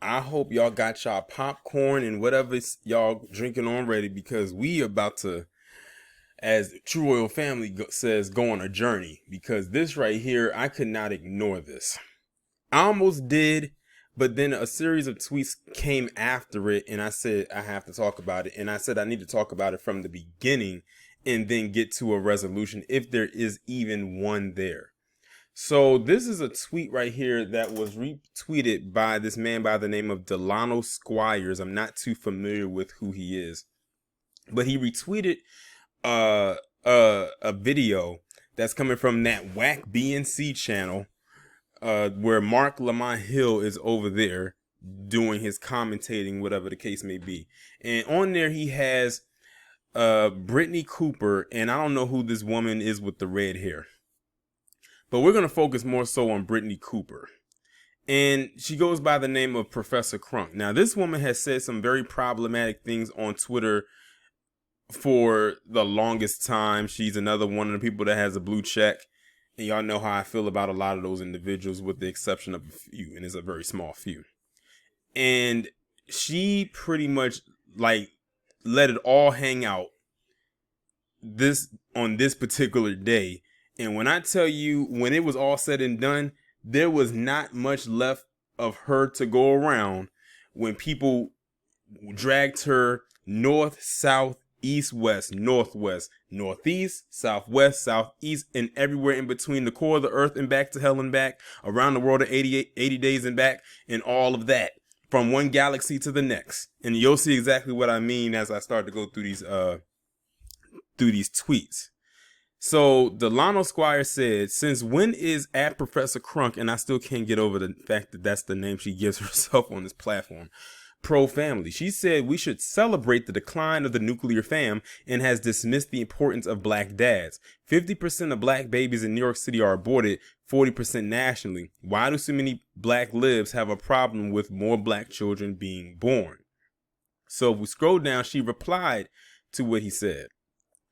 I hope y'all got y'all popcorn and whatever y'all drinking on ready because we about to, as True Royal Family says, go on a journey. Because this right here, I could not ignore this. I almost did, but then a series of tweets came after it, and I said I have to talk about it. And I said I need to talk about it from the beginning and then get to a resolution if there is even one there. So this is a tweet right here that was retweeted by this man by the name of Delano Squires. I'm not too familiar with who he is, but he retweeted a video that's coming from that whack BNC channel where Mark Lamont Hill is over there doing his commentating, whatever the case may be. And on there he has Brittany Cooper, and I don't know who this woman is with the red hair. But we're going to focus more so on Brittany Cooper. And she goes by the name of Professor Crunk. Now, this woman has said some very problematic things on Twitter for the longest time. She's another one of the people that has a blue check. And y'all know how I feel about a lot of those individuals with the exception of a few. And it's a very small few. And she pretty much like let it all hang out on this particular day. And when I tell you, when it was all said and done, there was not much left of her to go around when people dragged her north, south, east, west, northwest, northeast, southwest, southeast, and everywhere in between the core of the earth and back to hell and back, around the world in 80 days and back, and all of that from one galaxy to the next. And you'll see exactly what I mean as I start to go through these tweets. So Delano Squire said, since when is at Professor Crunk, and I still can't get over the fact that that's the name she gives herself on this platform, pro-family. She said we should celebrate the decline of the nuclear fam and has dismissed the importance of black dads. 50% of black babies in New York City are aborted, 40% nationally. Why do so many black libs have a problem with more black children being born? So if we scroll down, she replied to what he said.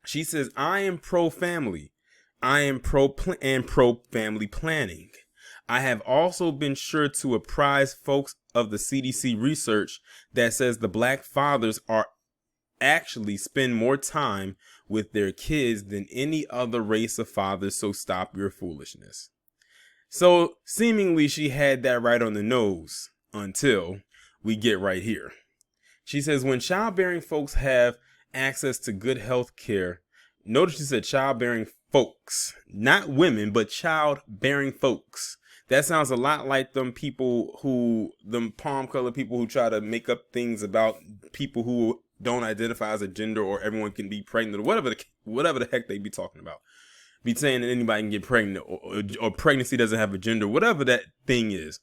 She says, I am pro-family. I am pro-family planning. I have also been sure to apprise folks of the CDC research that says the black fathers are actually spend more time with their kids than any other race of fathers, so stop your foolishness. So seemingly she had that right on the nose until we get right here. She says, when childbearing folks have access to good health care. Notice she said childbearing folks, not women, but childbearing folks. That sounds a lot like them palm color people who try to make up things about people who don't identify as a gender or everyone can be pregnant or whatever the heck they be talking about. Be saying that anybody can get pregnant or pregnancy doesn't have a gender, whatever that thing is.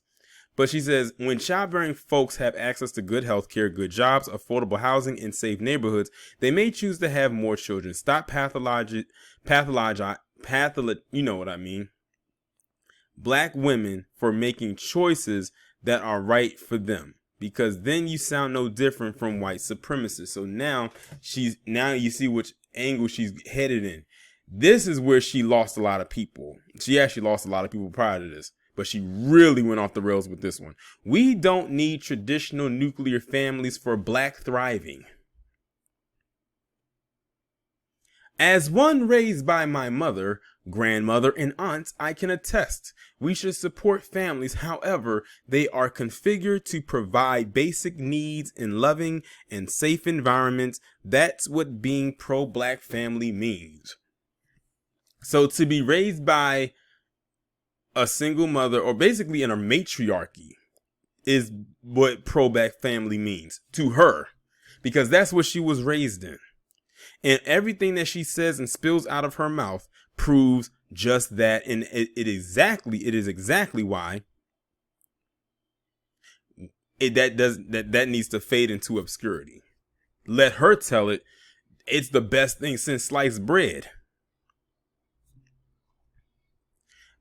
But she says, when childbearing folks have access to good health care, good jobs, affordable housing, and safe neighborhoods, they may choose to have more children. Stop you know what I mean, black women for making choices that are right for them. Because then you sound no different from white supremacists. So now you see which angle she's headed in. This is where she lost a lot of people. She actually lost a lot of people prior to this. But she really went off the rails with this one. We don't need traditional nuclear families for black thriving. As one raised by my mother, grandmother, and aunts, I can attest we should support families. However, they are configured to provide basic needs in loving and safe environments. That's what being pro-black family means. So to be raised by a single mother, or basically in a matriarchy, is what pro-black family means to her, because that's what she was raised in. And everything that she says and spills out of her mouth proves just that. And it is exactly why that needs to fade into obscurity. Let her tell it. It's the best thing since sliced bread.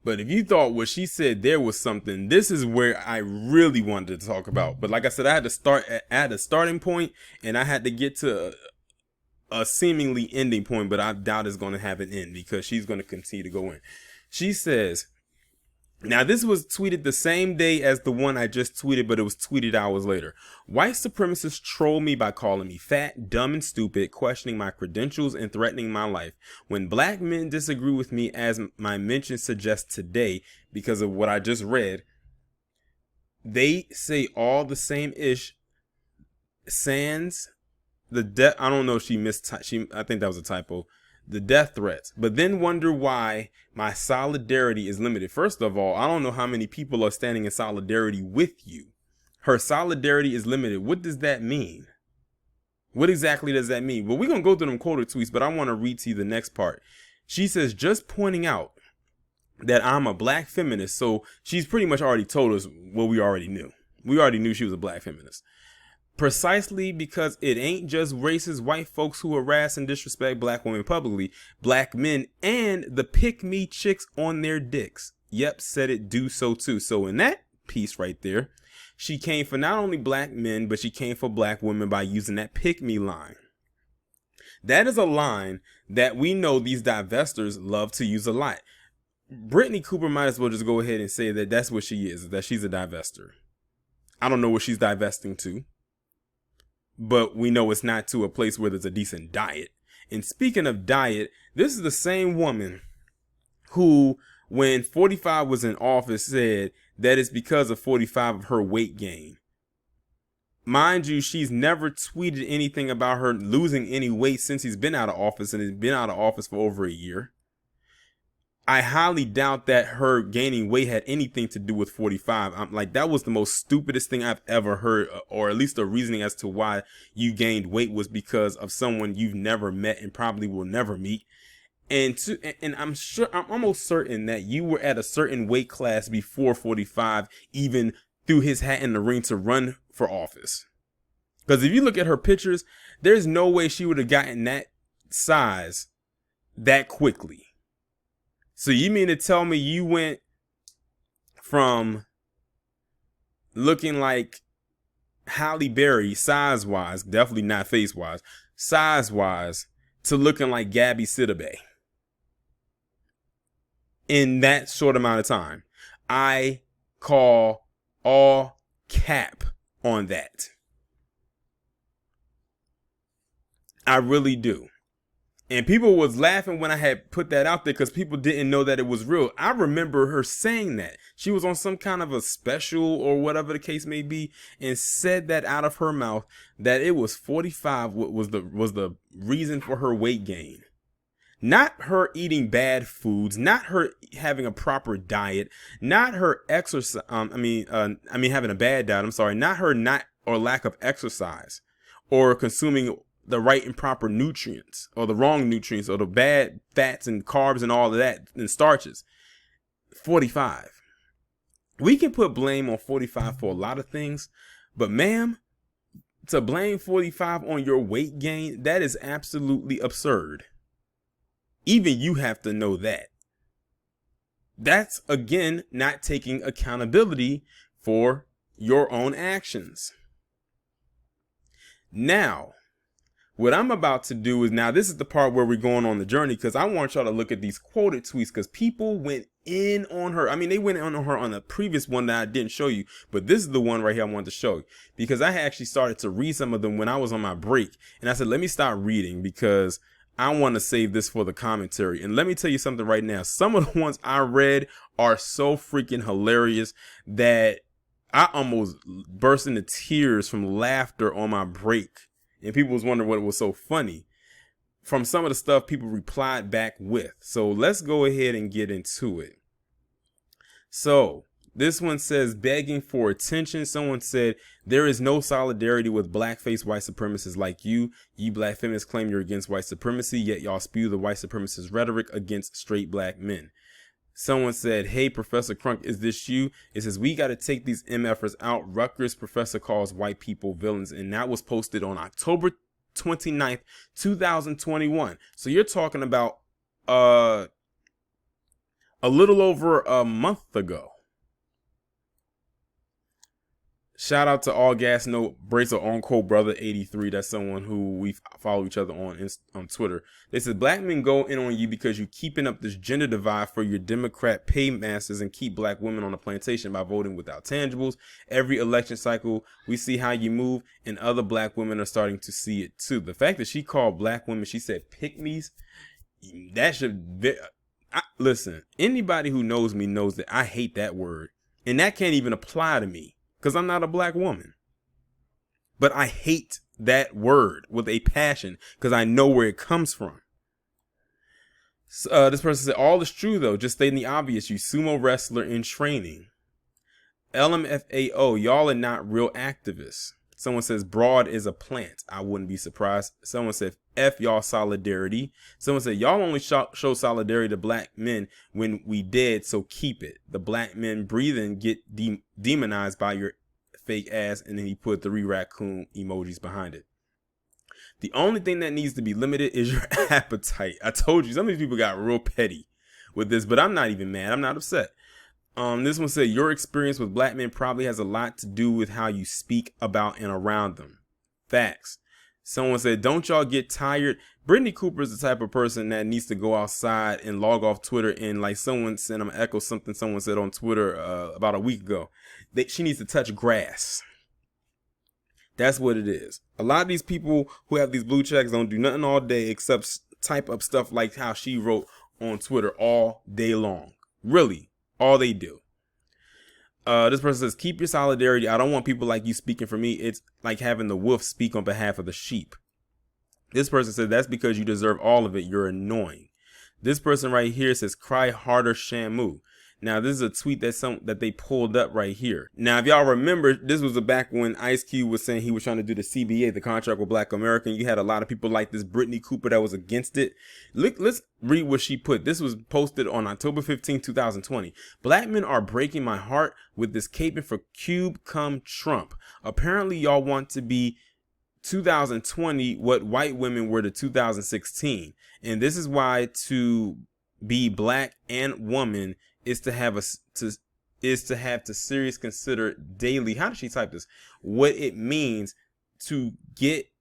But if you thought what she said there was something, this is where I really wanted to talk about. But like I said, I had to start at a starting point, and I had to get to a seemingly ending point, but I doubt it's going to have an end because she's going to continue to go in. She says, Now, this was tweeted the same day as the one I just tweeted, but it was tweeted hours later. White supremacists troll me by calling me fat, dumb, and stupid, questioning my credentials and threatening my life. When black men disagree with me, as my mention suggests today, because of what I just read, they say all the same ish. Sans the death. I don't know if she missed. I think that was a typo. The death threats, but then wonder why my solidarity is limited. First of all, I don't know how many people are standing in solidarity with you. Her solidarity is limited. What does that mean? What exactly does that mean? Well, we're going to go through them quoted tweets, but I want to read to you the next part. She says, just pointing out that I'm a black feminist. So she's pretty much already told us what we already knew. We already knew she was a black feminist. Precisely because it ain't just racist white folks who harass and disrespect black women publicly, black men and the pick-me chicks on their dicks. Yep, said it do so too. So in that piece right there, she came for not only black men, but she came for black women by using that pick-me line. That is a line that we know these divestors love to use a lot. Brittany Cooper might as well just go ahead and say that that's what she is, that she's a divester. I don't know what she's divesting to, but we know it's not to a place where there's a decent diet. And speaking of diet, this is the same woman who, when 45 was in office, said that it's because of 45 of her weight gain. Mind you, she's never tweeted anything about her losing any weight since he's been out of office, and has been out of office for over a year. I highly doubt that her gaining weight had anything to do with 45. I'm like, that was the most stupidest thing I've ever heard, or at least the reasoning as to why you gained weight was because of someone you've never met and probably will never meet. And I'm almost certain that you were at a certain weight class before 45 even threw his hat in the ring to run for office. Because if you look at her pictures, there's no way she would have gotten that size that quickly. So you mean to tell me you went from looking like Halle Berry size-wise, definitely not face-wise, size-wise, to looking like Gabby Sidibe in that short amount of time? I call all cap on that. I really do. And people was laughing when I had put that out there because people didn't know that it was real. I remember her saying that. She was on some kind of a special or whatever the case may be and said that out of her mouth that it was 45 was the reason for her weight gain. Not her eating bad foods, not her having a proper diet, not her exercise. Having a bad diet. I'm sorry, not her lack of exercise or consuming the right and proper nutrients or the wrong nutrients or the bad fats and carbs and all of that and starches. 45. We can put blame on 45 for a lot of things, but ma'am, to blame 45 on your weight gain, that is absolutely absurd. Even you have to know that. That's, again, not taking accountability for your own actions. Now, what I'm about to do is, now this is the part where we're going on the journey, because I want y'all to look at these quoted tweets, because people went in on her. I mean, they went in on her on the previous one that I didn't show you, but this is the one right here I wanted to show you, because I actually started to read some of them when I was on my break, and I said, let me stop reading because I want to save this for the commentary. And let me tell you something right now. Some of the ones I read are so freaking hilarious that I almost burst into tears from laughter on my break. And people was wondering what was so funny from some of the stuff people replied back with. So let's go ahead and get into it. So this one says, begging for attention. Someone said, there is no solidarity with blackface white supremacists like you. You black feminists claim you're against white supremacy, yet y'all spew the white supremacist rhetoric against straight black men. Someone said, hey, Professor Crunk, is this you? It says, we got to take these MFers out. Rutgers professor calls white people villains. And that was posted on October 29th, 2021. So you're talking about a little over a month ago. Shout out to All Gas No Brakes or On Code Brother 83. That's someone who we follow each other on Twitter. They said black men go in on you because you keeping up this gender divide for your Democrat paymasters and keep black women on the plantation by voting without tangibles. Every election cycle, we see how you move, and other black women are starting to see it too. The fact that she called black women, she said pygmies, that should listen. Anybody who knows me knows that I hate that word, and that can't even apply to me. Because I'm not a black woman. But I hate that word with a passion because I know where it comes from. This person said, all is true, though. Just stating the obvious. You sumo wrestler in training. LMFAO, y'all are not real activists. Someone says broad is a plant. I wouldn't be surprised. Someone said F y'all solidarity. Someone said y'all only show solidarity to black men when we dead, so keep it. The black men breathing get demonized by your fake ass, and then he put 3 raccoon emojis behind it. The only thing that needs to be limited is your appetite. I told you, some of these people got real petty with this, but I'm not even mad. I'm not upset. This one said your experience with black men probably has a lot to do with how you speak about and around them. Facts. Someone said, don't y'all get tired? Brittany Cooper is the type of person that needs to go outside and log off Twitter. And like someone said, I'm gonna echo something someone said on Twitter about a week ago, that she needs to touch grass. That's what it is. A lot of these people who have these blue checks don't do nothing all day except type up stuff like how she wrote on Twitter all day long. Really. All they do. This person says, keep your solidarity. I don't want people like you speaking for me. It's like having the wolf speak on behalf of the sheep. This person said, that's because you deserve all of it. You're annoying. This person right here says, cry harder, Shamu. Now, this is a tweet that they pulled up right here. Now, if y'all remember, this was back when Ice Cube was saying he was trying to do the CBA, the contract with Black American. You had a lot of people like this Brittany Cooper that was against it. Look, let's read what she put. This was posted on October 15, 2020. Black men are breaking my heart with this caping for Cube come Trump. Apparently, y'all want to be 2020 what white women were to 2016. And this is why to be black and woman is to have to serious consider daily. How does she type this? What it means to get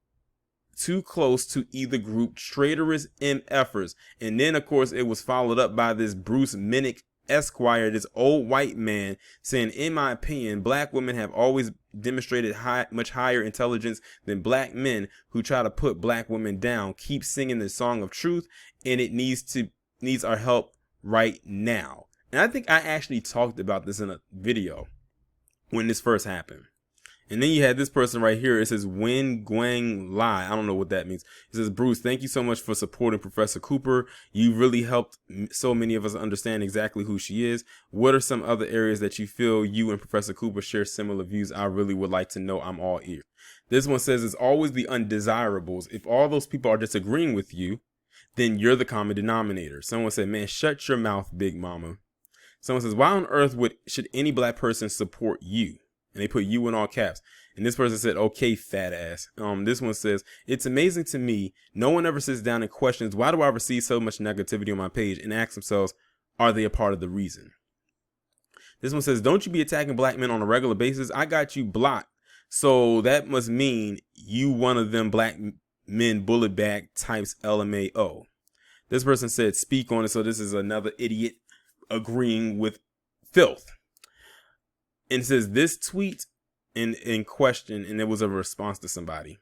too close to either group, traitorous MFers. And then of course it was followed up by this Bruce Minnick Esquire, this old white man, saying, in my opinion, black women have always demonstrated much higher intelligence than black men who try to put black women down. Keep singing the song of truth, and it needs our help right now. And I think I actually talked about this in a video when this first happened. And then you had this person right here. It says Wen Guang Lai. I don't know what that means. It says, Bruce, thank you so much for supporting Professor Cooper. You really helped so many of us understand exactly who she is. What are some other areas that you feel you and Professor Cooper share similar views? I really would like to know. I'm all ears. This one says it's always the undesirables. If all those people are disagreeing with you, then you're the common denominator. Someone said, man, shut your mouth, Big Mama. Someone says, why on earth should any black person support you? And they put you in all caps. And this person said, okay, fat ass. This one says, it's amazing to me. No one ever sits down and questions, why do I receive so much negativity on my page, and ask themselves, are they a part of the reason? This one says, don't you be attacking black men on a regular basis? I got you blocked. So that must mean you one of them black men bullet bag types, LMAO. This person said, speak on it. So this is another idiot agreeing with filth. And it says this tweet in question, and it was a response to somebody.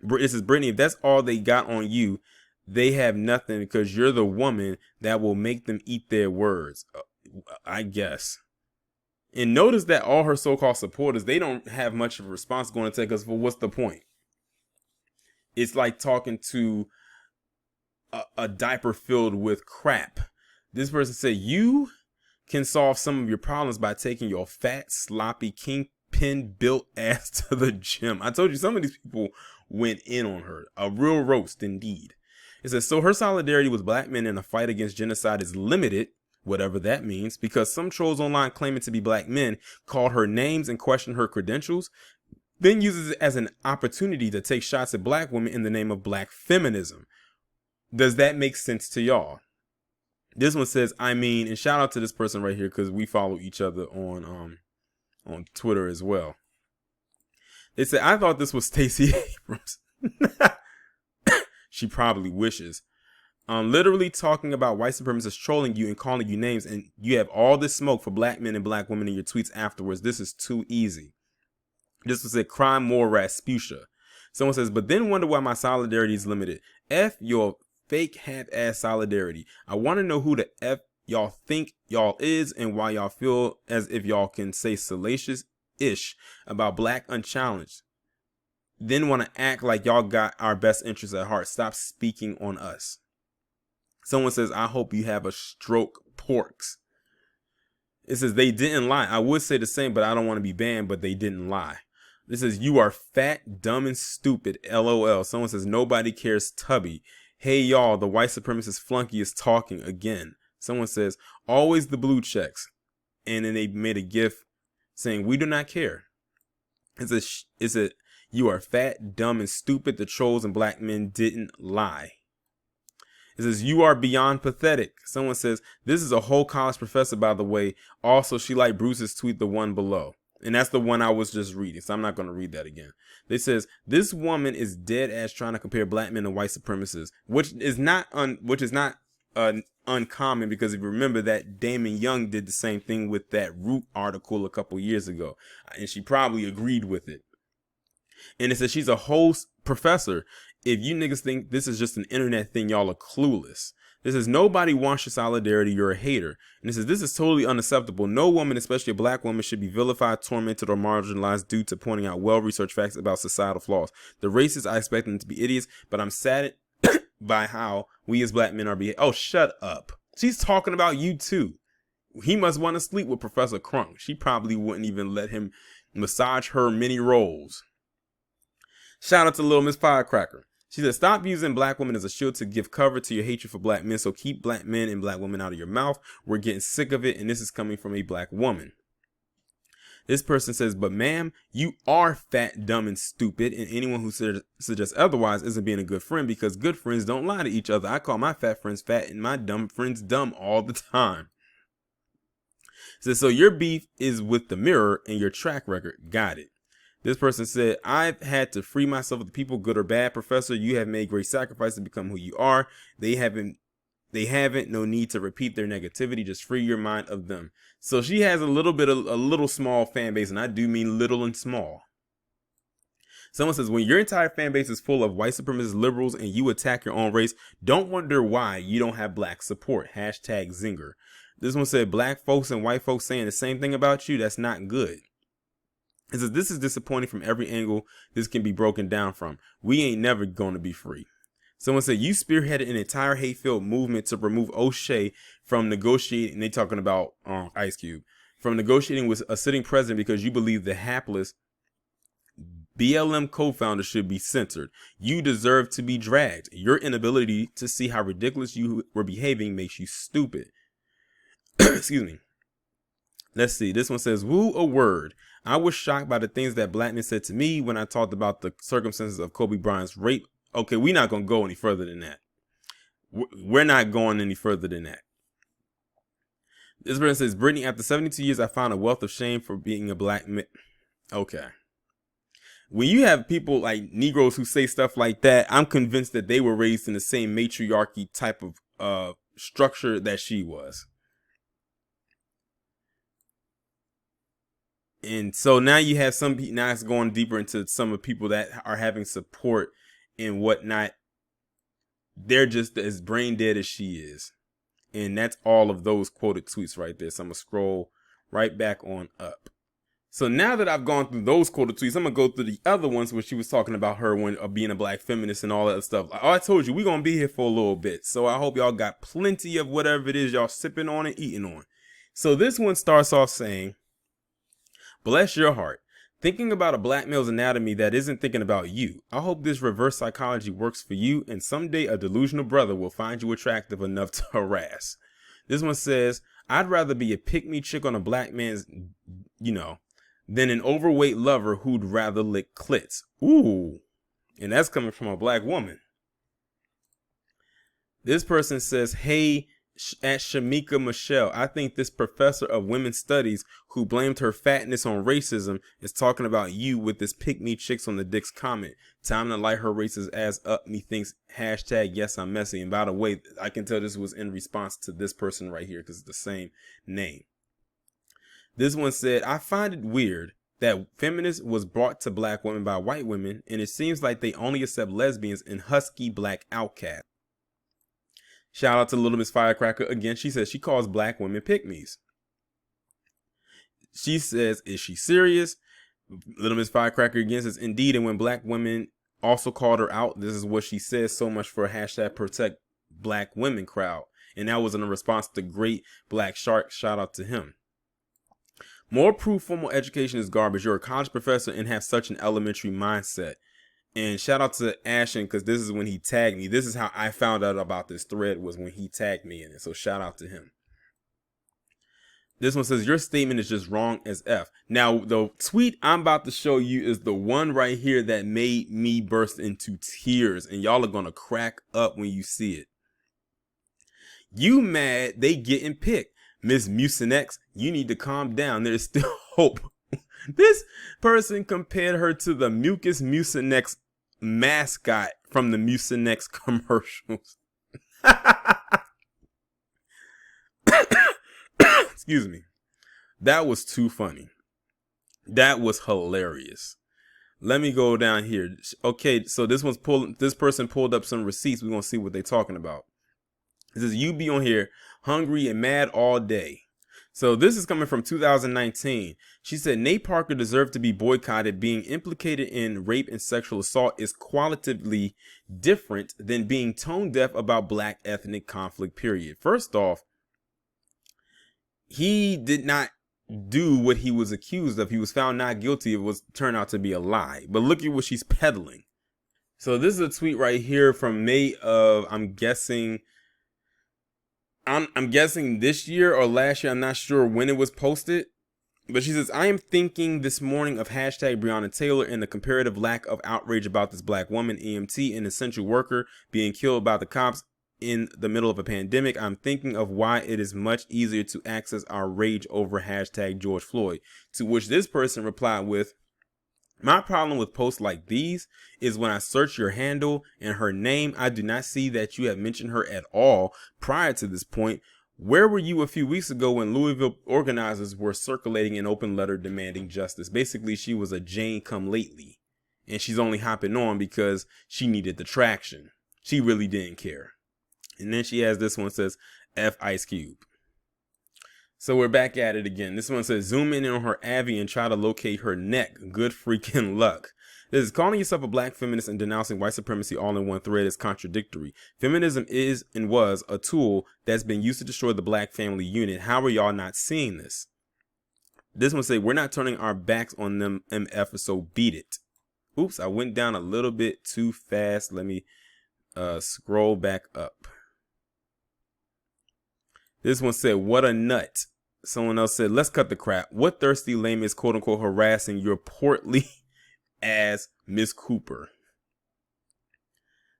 It says, Brittany, if that's all they got on you, they have nothing, because you're the woman that will make them eat their words. I guess. And notice that all her so-called supporters, they don't have much of a response going to take us for what's the point? It's like talking to a diaper filled with crap. This person said, you can solve some of your problems by taking your fat, sloppy, kingpin built ass to the gym. I told you some of these people went in on her. A real roast indeed. It says, so her solidarity with black men in a fight against genocide is limited, whatever that means, because some trolls online claiming to be black men called her names and questioned her credentials, then uses it as an opportunity to take shots at black women in the name of black feminism. Does that make sense to y'all? This one says, I mean, and shout out to this person right here, because we follow each other on on Twitter as well. They said, I thought this was Stacey Abrams. She probably wishes. Literally talking about white supremacists trolling you and calling you names, and you have all this smoke for black men and black women in your tweets afterwards. This is too easy. This was a crime more Rasputia. Someone says, but then wonder why my solidarity is limited. F your fake half-ass solidarity. I want to know who the F y'all think y'all is and why y'all feel as if y'all can say salacious-ish about black unchallenged. Then want to act like y'all got our best interests at heart. Stop speaking on us. Someone says, I hope you have a stroke, porks. It says, they didn't lie. I would say the same, but I don't want to be banned, but they didn't lie. This says, you are fat, dumb, and stupid, LOL. Someone says, nobody cares, Tubby. Hey, y'all, the white supremacist flunky is talking again. Someone says, always the blue checks. And then they made a gif saying, we do not care. It says, you are fat, dumb, and stupid. The trolls and black men didn't lie. It says, you are beyond pathetic. Someone says, this is a whole college professor, by the way. Also, she liked Bruce's tweet, the one below. And that's the one I was just reading, so I'm not going to read that again. It says, this woman is dead ass trying to compare black men to white supremacists, which is not uncommon, because if you remember that Damon Young did the same thing with that Root article a couple years ago, and she probably agreed with it. And it says she's a whole professor. If you niggas think this is just an internet thing, y'all are clueless. This says, nobody wants your solidarity. You're a hater. And it says, this is totally unacceptable. No woman, especially a black woman, should be vilified, tormented, or marginalized due to pointing out well-researched facts about societal flaws. The racists, I expect them to be idiots, but I'm saddened by how we as black men are behaving. Oh, shut up. She's talking about you too. He must want to sleep with Professor Crunk. She probably wouldn't even let him massage her mini rolls. Shout out to Little Miss Firecracker. She said, stop using black women as a shield to give cover to your hatred for black men. So keep black men and black women out of your mouth. We're getting sick of it. And this is coming from a black woman. This person says, but ma'am, you are fat, dumb, and stupid. And anyone who suggests otherwise isn't being a good friend, because good friends don't lie to each other. I call my fat friends fat and my dumb friends dumb all the time. It says, so your beef is with the mirror and your track record. Got it. This person said, I've had to free myself of the people, good or bad. Professor, you have made great sacrifices to become who you are. They haven't, no need to repeat their negativity. Just free your mind of them. So she has a little small fan base, and I do mean little and small. Someone says, when your entire fan base is full of white supremacist liberals and you attack your own race, don't wonder why you don't have black support. Hashtag Zinger. This one said, black folks and white folks saying the same thing about you. That's not good. It says, this is disappointing from every angle this can be broken down from. We ain't never going to be free. Someone said, you spearheaded an entire hate-filled movement to remove O'Shea from negotiating, and they talking about Ice Cube, from negotiating with a sitting president because you believe the hapless BLM co-founder should be censored. You deserve to be dragged. Your inability to see how ridiculous you were behaving makes you stupid. Excuse me. Let's see. This one says, woo a word. I was shocked by the things that black men said to me when I talked about the circumstances of Kobe Bryant's rape. Okay, we're not going to go any further than that. We're not going any further than that. This person says, Brittany, after 72 years, I found a wealth of shame for being a black man. Okay. When you have people like Negroes who say stuff like that, I'm convinced that they were raised in the same matriarchy type of structure that she was. And so now you have some people, now it's going deeper into some of the people that are having support and whatnot. They're just as brain dead as she is. And that's all of those quoted tweets right there. So I'm going to scroll right back on up. So now that I've gone through those quoted tweets, I'm going to go through the other ones where she was talking about her when being a black feminist and all that stuff. Oh, I told you, we're going to be here for a little bit. So I hope y'all got plenty of whatever it is y'all sipping on and eating on. So this one starts off saying, bless your heart. Thinking about a black male's anatomy that isn't thinking about you. I hope this reverse psychology works for you, and someday a delusional brother will find you attractive enough to harass. This one says, I'd rather be a pick-me chick on a black man's, than an overweight lover who'd rather lick clits. Ooh. And that's coming from a black woman. This person says, hey, at Shamika Michelle. I think this professor of women's studies who blamed her fatness on racism is talking about you with this pick me chicks on the dicks comment. Time to light her racist ass up. Methinks hashtag yes I'm messy. And by the way, I can tell this was in response to this person right here because it's the same name. This one said, I find it weird that feminism was brought to black women by white women, and it seems like they only accept lesbians and husky black outcasts. Shout out to Little Miss Firecracker again. She says she calls black women pick-me's. She says, is she serious? Little Miss Firecracker again says, indeed. And when black women also called her out, this is what she says. So much for hashtag protect black women crowd. And that was in a response to Great Black Shark. Shout out to him. More proof formal education is garbage. You're a college professor and have such an elementary mindset. And shout out to Ashton because this is when he tagged me. This is how I found out about this thread, was when he tagged me in it. So shout out to him. This one says, your statement is just wrong as F. Now, the tweet I'm about to show you is the one right here that made me burst into tears. And y'all are going to crack up when you see it. You mad they getting picked. Miss Mucinex, you need to calm down. There's still hope. This person compared her to the Mucus Mucinex mascot from the Mucinex commercials. Excuse me. That was too funny. That was hilarious. Let me go down here. Okay, so this person pulled up some receipts. We're gonna see what they're talking about. It says, you be on here hungry and mad all day. So this is coming from 2019. She said, Nate Parker deserved to be boycotted. Being implicated in rape and sexual assault is qualitatively different than being tone deaf about black ethnic conflict, period. First off, he did not do what he was accused of. He was found not guilty. It was turned out to be a lie. But look at what she's peddling. So this is a tweet right here from May of, I'm guessing this year or last year. I'm not sure when it was posted, but she says, I am thinking this morning of hashtag Breonna Taylor and the comparative lack of outrage about this black woman, EMT, an essential worker being killed by the cops in the middle of a pandemic. I'm thinking of why it is much easier to access our rage over hashtag George Floyd. To which this person replied with, my problem with posts like these is when I search your handle and her name, I do not see that you have mentioned her at all prior to this point. Where were you a few weeks ago when Louisville organizers were circulating an open letter demanding justice? Basically, she was a Jane come lately, and she's only hopping on because she needed the traction. She really didn't care. And then she has this one, says F Ice Cube. So we're back at it again. This one says, zoom in on her Abby and try to locate her neck. Good freaking luck. This is calling yourself a black feminist and denouncing white supremacy all in one thread is contradictory. Feminism is and was a tool that's been used to destroy the black family unit. How are y'all not seeing this? This one say, we're not turning our backs on them MF, so beat it. Oops, I went down a little bit too fast. Let me scroll back up. This one said, what a nut. Someone else said, let's cut the crap. What thirsty lame is quote unquote harassing your portly ass Miss Cooper?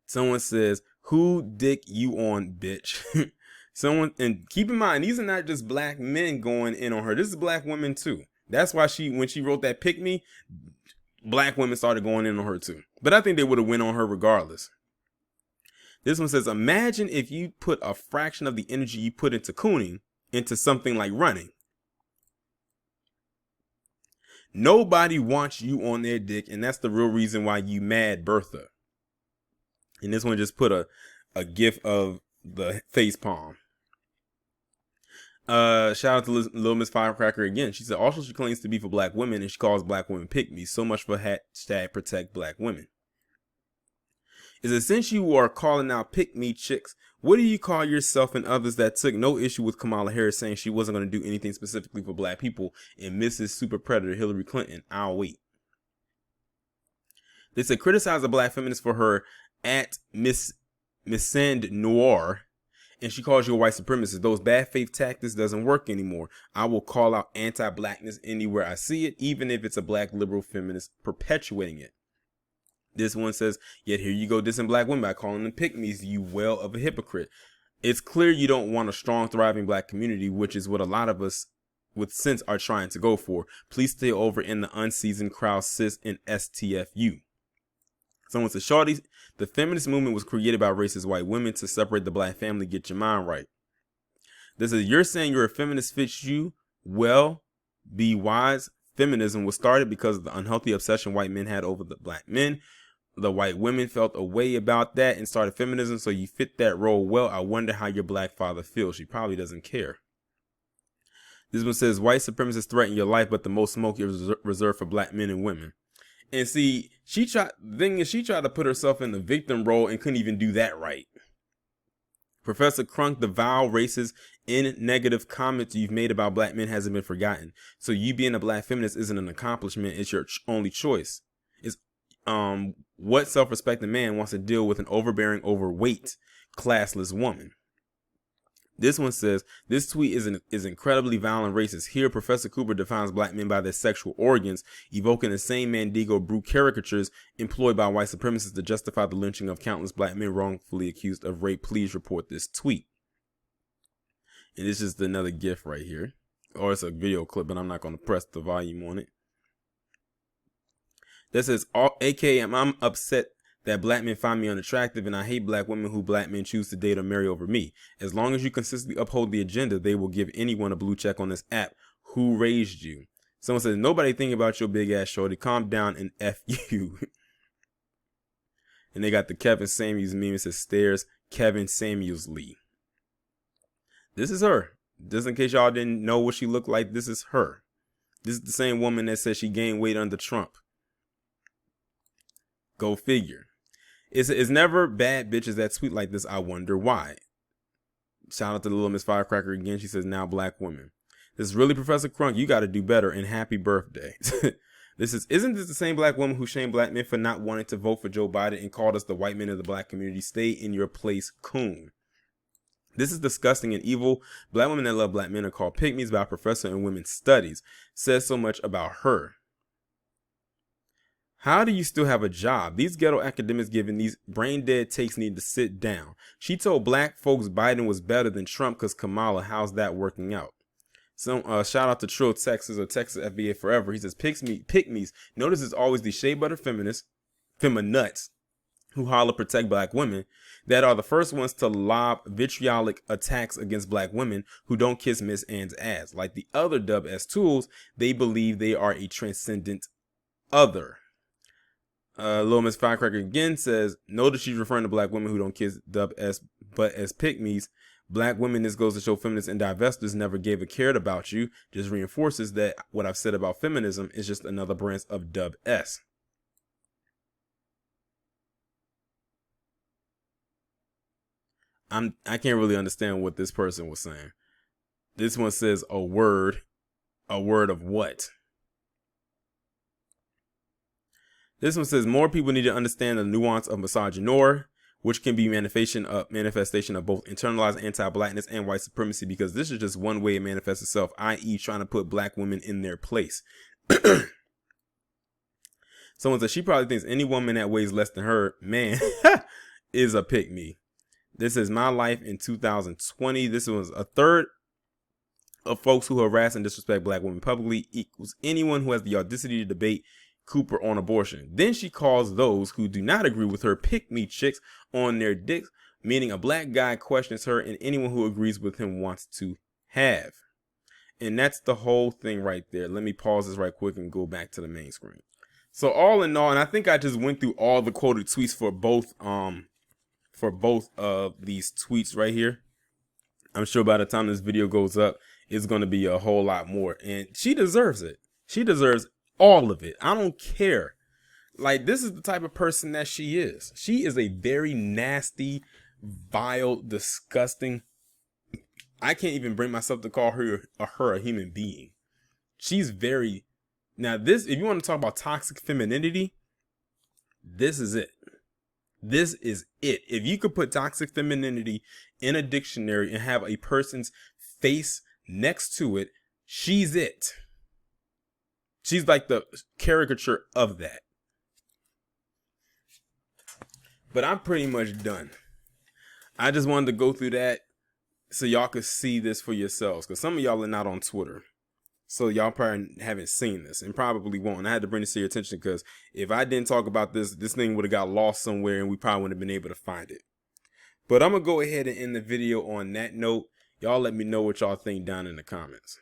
Someone says, who dick you on, bitch? Someone, and keep in mind, these are not just black men going in on her. This is black women too. That's why when she wrote that pick me, black women started going in on her too. But I think they would have went on her regardless. This one says, imagine if you put a fraction of the energy you put into cooning into something like running. Nobody wants you on their dick, and that's the real reason why you mad Bertha. And this one just put a gif of the face palm. Shout out to Little Miss Firecracker again. She said, also she claims to be for black women, and she calls black women pick me. So much for hashtag protect black women. Is it since you are calling out pick me chicks, what do you call yourself and others that took no issue with Kamala Harris saying she wasn't going to do anything specifically for black people and Mrs. Super Predator Hillary Clinton? I'll wait. They said criticize a black feminist for her at Miss Sand Noir, and she calls you a white supremacist. Those bad faith tactics doesn't work anymore. I will call out anti-blackness anywhere I see it, even if it's a black liberal feminist perpetuating it. This one says, yet here you go dissing black women by calling them pick-me's, you well of a hypocrite. It's clear you don't want a strong, thriving black community, which is what a lot of us with sense are trying to go for. Please stay over in the unseasoned crowd, sis, and STFU. Someone says, Shawty, the feminist movement was created by racist white women to separate the black family. Get your mind right. This is, you're saying you're a feminist fits you? Well, be wise. Feminism was started because of the unhealthy obsession white men had over the black men. The white women felt a way about that and started feminism, so you fit that role well. I wonder how your black father feels. She probably doesn't care. This one says, white supremacists threaten your life, but the most smoke is reserved for black men and women. And see, she tried to put herself in the victim role and couldn't even do that right. Professor Crunk, the vile, racist, and negative comments you've made about black men hasn't been forgotten. So you being a black feminist isn't an accomplishment. It's your only choice. It's what self-respecting man wants to deal with an overbearing, overweight, classless woman? This one says, this tweet is incredibly violent racist. Here, Professor Cooper defines black men by their sexual organs, evoking the same Mandingo brew caricatures employed by white supremacists to justify the lynching of countless black men wrongfully accused of rape. Please report this tweet. And it's just another GIF right here. Or it's a video clip, but I'm not going to press the volume on it. That says, aka, I'm upset that black men find me unattractive, and I hate black women who black men choose to date or marry over me. As long as you consistently uphold the agenda, they will give anyone a blue check on this app. Who raised you? Someone says, nobody think about your big ass shorty. Calm down and F you. And they got the Kevin Samuels meme. It says, stairs Kevin Samuels Lee. This is her. Just in case y'all didn't know what she looked like, this is her. This is the same woman that said she gained weight under Trump. Go figure. It's never bad bitches that tweet like this. I wonder why. Shout out to the little Miss Firecracker again. She says, now black women. This is really Professor Crunk. You got to do better, and happy birthday. Isn't this the same black woman who shamed black men for not wanting to vote for Joe Biden and called us the white men of the black community? Stay in your place, coon. This is disgusting and evil. Black women that love black men are called pygmies by a professor in women's studies. Says so much about her. How do you still have a job? These ghetto academics giving these brain dead takes need to sit down. She told black folks Biden was better than Trump because Kamala. How's that working out? So shout out to Trill Texas or Texas FBA forever. He says, pygmies. Notice it's always the shea butter feminists, feminuts, who holler protect black women, that are the first ones to lob vitriolic attacks against black women who don't kiss Miss Ann's ass. Like the other dub as tools, they believe they are a transcendent other. Little Miss Firecracker again says, notice she's referring to black women who don't kiss dub as but as pygmies. Black women, this goes to show feminists and divestors never gave a cared about you. Just reinforces that what I've said about feminism is just another branch of dub S. I can't really understand what this person was saying. This one says a word of what? This one says more people need to understand the nuance of misogynoir, which can be manifestation of both internalized anti-blackness and white supremacy, because this is just one way it manifests itself, i.e. trying to put black women in their place. Someone says she probably thinks any woman that weighs less than her, man, is a pick-me. This is my life in 2020. This was a third of folks who harass and disrespect black women publicly equals anyone who has the audacity to debate Cooper on abortion. Then she calls those who do not agree with her pick-me chicks on their dicks, meaning a black guy questions her and anyone who agrees with him wants to have. And that's the whole thing right there. Let me pause this right quick and go back to the main screen. So all in all, and I think I just went through all the quoted tweets for both of these tweets right here. I'm sure by the time this video goes up, it's going to be a whole lot more. And she deserves it. She deserves all of it. I don't care. Like, this is the type of person that she is. She is a very nasty, vile, disgusting. I can't even bring myself to call her a human being. She's very. Now, this, if you want to talk about toxic femininity, this is it. This is it. If you could put toxic femininity in a dictionary and have a person's face next to it, she's it. She's like the caricature of that. But I'm pretty much done. I just wanted to go through that. so y'all could see this for yourselves, because some of y'all are not on Twitter. So y'all probably haven't seen this and probably won't. And I had to bring this to your attention because if I didn't talk about this, this thing would have got lost somewhere and we probably wouldn't have been able to find it. But I'm going to go ahead and end the video on that note. Y'all let me know what y'all think down in the comments.